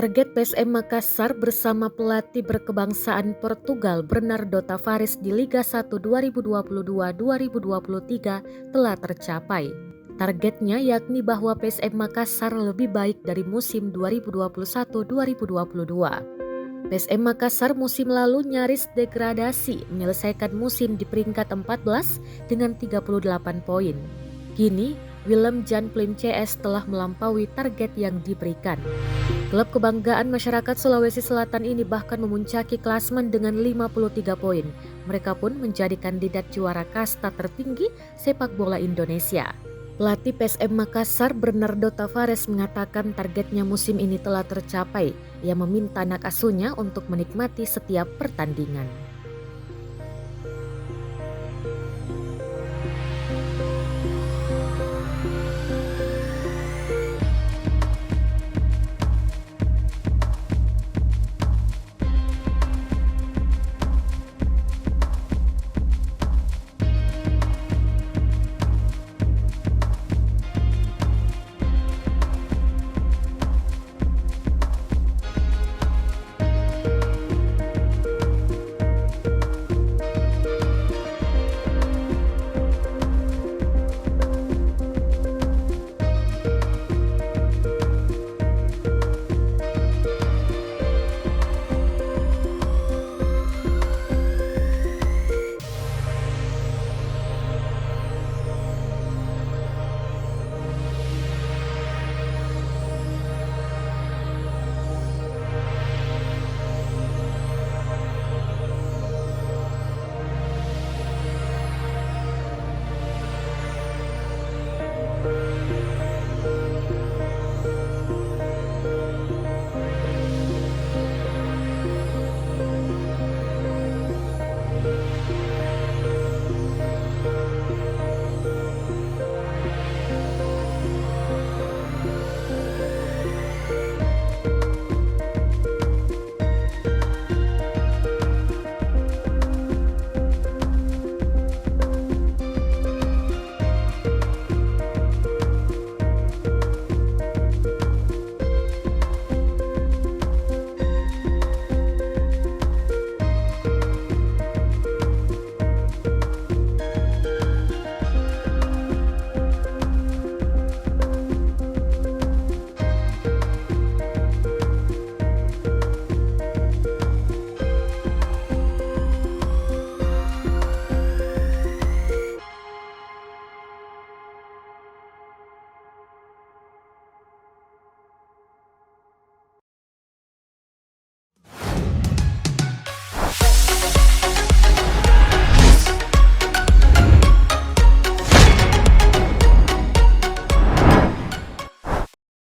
Target PSM Makassar bersama pelatih berkebangsaan Portugal Bernardo Tavares di Liga 1 2022-2023 telah tercapai. Targetnya yakni bahwa PSM Makassar lebih baik dari musim 2021-2022. PSM Makassar musim lalu nyaris degradasi, menyelesaikan musim di peringkat 14 dengan 38 poin. Kini, Willem Jan Plim CS telah melampaui target yang diberikan. Klub kebanggaan masyarakat Sulawesi Selatan ini bahkan memuncaki klasemen dengan 53 poin. Mereka pun menjadi kandidat juara kasta tertinggi sepak bola Indonesia. Pelatih PSM Makassar Bernardo Tavares mengatakan targetnya musim ini telah tercapai. Ia meminta anak asuhnya untuk menikmati setiap pertandingan.